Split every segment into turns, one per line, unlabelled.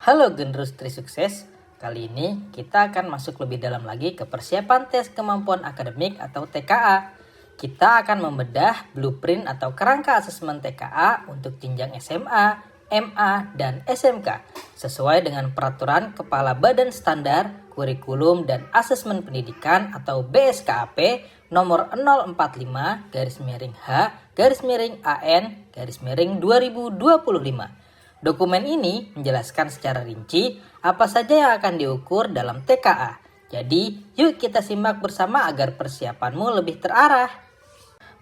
Halo Gendrus Trisukses, kali ini kita akan masuk lebih dalam lagi ke persiapan tes kemampuan akademik atau TKA. Kita akan membedah blueprint atau kerangka asesmen TKA untuk jenjang SMA, MA, dan SMK sesuai dengan peraturan Kepala Badan Standar, Kurikulum, dan Asesmen Pendidikan atau BSKAP nomor 045-H-AN-2025. Dokumen ini menjelaskan secara rinci apa saja yang akan diukur dalam TKA. Jadi, yuk kita simak bersama agar persiapanmu lebih terarah.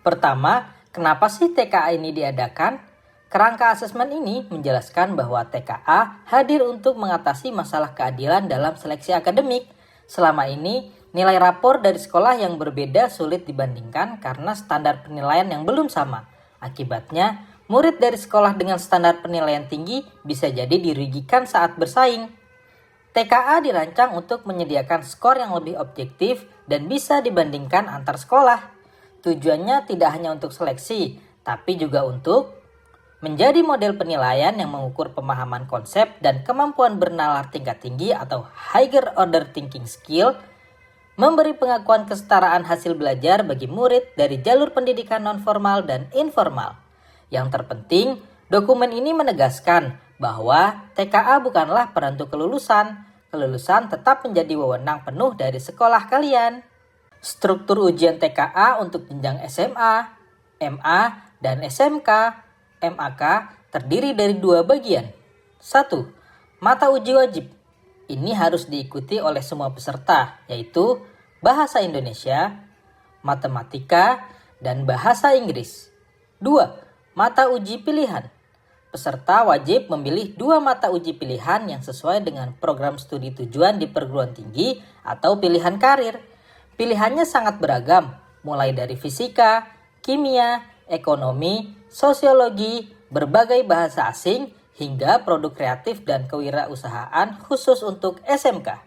Pertama, kenapa sih TKA ini diadakan? Kerangka asesmen ini menjelaskan bahwa TKA hadir untuk mengatasi masalah keadilan dalam seleksi akademik. Selama ini, nilai rapor dari sekolah yang berbeda sulit dibandingkan karena standar penilaian yang belum sama. Akibatnya, murid dari sekolah dengan standar penilaian tinggi bisa jadi dirugikan saat bersaing. TKA dirancang untuk menyediakan skor yang lebih objektif dan bisa dibandingkan antar sekolah. Tujuannya tidak hanya untuk seleksi, tapi juga untuk menjadi model penilaian yang mengukur pemahaman konsep dan kemampuan bernalar tingkat tinggi atau higher order thinking skill, memberi pengakuan kesetaraan hasil belajar bagi murid dari jalur pendidikan non-formal dan informal. Yang terpenting, dokumen ini menegaskan bahwa TKA bukanlah penentu kelulusan. Kelulusan tetap menjadi wewenang penuh dari sekolah kalian. Struktur ujian TKA untuk jenjang SMA, MA, dan SMK, MAK terdiri dari 2 bagian. 1. Mata uji wajib. Ini harus diikuti oleh semua peserta, yaitu Bahasa Indonesia, Matematika, dan Bahasa Inggris. 2. Mata uji pilihan. Peserta wajib memilih 2 mata uji pilihan yang sesuai dengan program studi tujuan di perguruan tinggi atau pilihan karir. Pilihannya sangat beragam, mulai dari fisika, kimia, ekonomi, sosiologi, berbagai bahasa asing, hingga produk kreatif dan kewirausahaan khusus untuk SMK.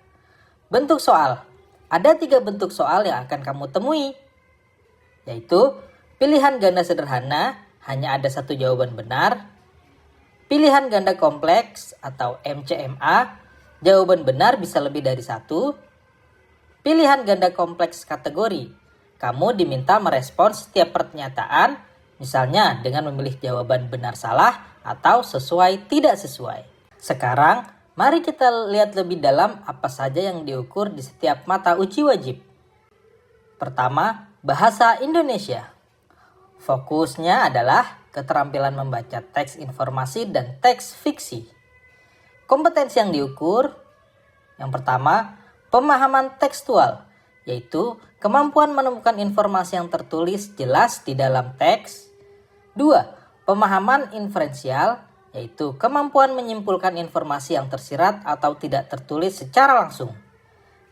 Bentuk soal. Ada 3 bentuk soal yang akan kamu temui, yaitu pilihan ganda sederhana, hanya ada 1 jawaban benar. Pilihan ganda kompleks atau MCMA, jawaban benar bisa lebih dari 1. Pilihan ganda kompleks kategori, kamu diminta merespons setiap pernyataan, misalnya dengan memilih jawaban benar salah atau sesuai tidak sesuai. Sekarang, mari kita lihat lebih dalam apa saja yang diukur di setiap mata uji wajib. Pertama, Bahasa Indonesia. Fokusnya adalah keterampilan membaca teks informasi dan teks fiksi. Kompetensi yang diukur, yang pertama, pemahaman tekstual, yaitu kemampuan menemukan informasi yang tertulis jelas di dalam teks. 2. Pemahaman inferensial, yaitu kemampuan menyimpulkan informasi yang tersirat atau tidak tertulis secara langsung.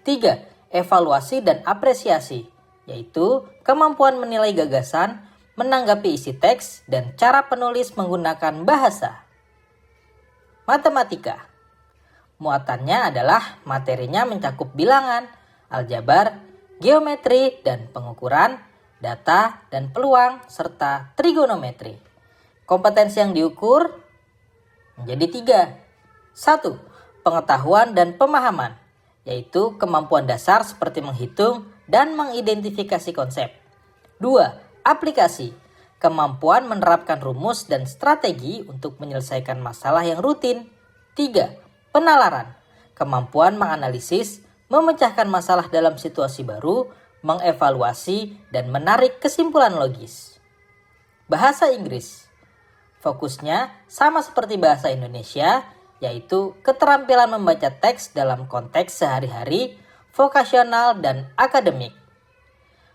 3. Evaluasi dan apresiasi, yaitu kemampuan menilai gagasan, menanggapi isi teks, dan cara penulis menggunakan bahasa. Matematika. Muatannya adalah materinya mencakup bilangan, aljabar, geometri dan pengukuran, data dan peluang, serta trigonometri. Kompetensi yang diukur menjadi 3. 1. Pengetahuan dan pemahaman, yaitu kemampuan dasar seperti menghitung dan mengidentifikasi konsep. 2. Aplikasi, kemampuan menerapkan rumus dan strategi untuk menyelesaikan masalah yang rutin. 3. Penalaran, kemampuan menganalisis, memecahkan masalah dalam situasi baru, mengevaluasi, dan menarik kesimpulan logis. Bahasa Inggris. Fokusnya sama seperti bahasa Indonesia, yaitu keterampilan membaca teks dalam konteks sehari-hari, vokasional, dan akademik.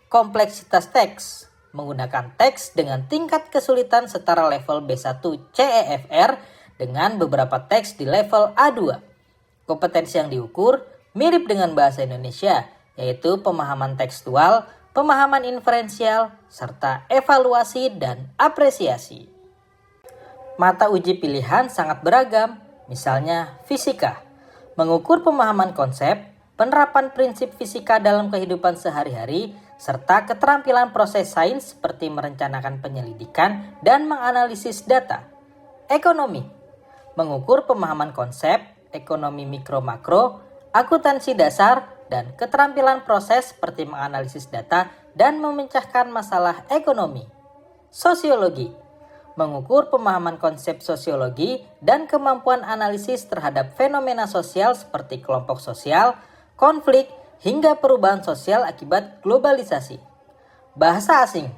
Kompleksitas teks, menggunakan teks dengan tingkat kesulitan setara level B1 CEFR dengan beberapa teks di level A2. Kompetensi yang diukur mirip dengan bahasa Indonesia, yaitu pemahaman tekstual, pemahaman inferensial, serta evaluasi dan apresiasi. Mata uji pilihan sangat beragam, misalnya fisika, mengukur pemahaman konsep, penerapan prinsip fisika dalam kehidupan sehari-hari, serta keterampilan proses sains seperti merencanakan penyelidikan dan menganalisis data. Ekonomi, mengukur pemahaman konsep, ekonomi mikro makro, akuntansi dasar, dan keterampilan proses seperti menganalisis data dan memecahkan masalah ekonomi. Sosiologi mengukur pemahaman konsep sosiologi dan kemampuan analisis terhadap fenomena sosial seperti kelompok sosial, konflik, hingga perubahan sosial akibat globalisasi. Bahasa asing,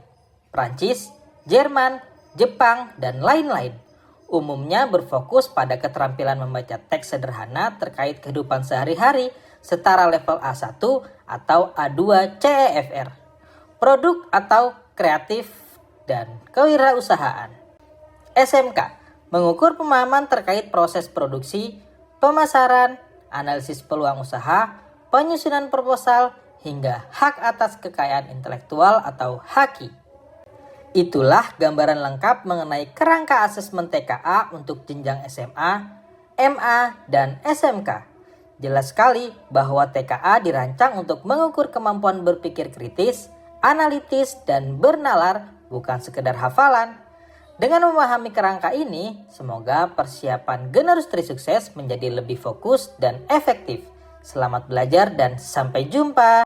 Prancis, Jerman, Jepang, dan lain-lain. Umumnya berfokus pada keterampilan membaca teks sederhana terkait kehidupan sehari-hari setara level A1 atau A2 CEFR. Produk atau kreatif dan kewirausahaan. SMK mengukur pemahaman terkait proses produksi, pemasaran, analisis peluang usaha, penyusunan proposal, hingga hak atas kekayaan intelektual atau HAKI. Itulah gambaran lengkap mengenai kerangka asesmen TKA untuk jenjang SMA, MA, dan SMK. Jelas sekali bahwa TKA dirancang untuk mengukur kemampuan berpikir kritis, analitis, dan bernalar, bukan sekedar hafalan. Dengan memahami kerangka ini, semoga persiapan Generus Tri Sukses menjadi lebih fokus dan efektif. Selamat belajar dan sampai jumpa.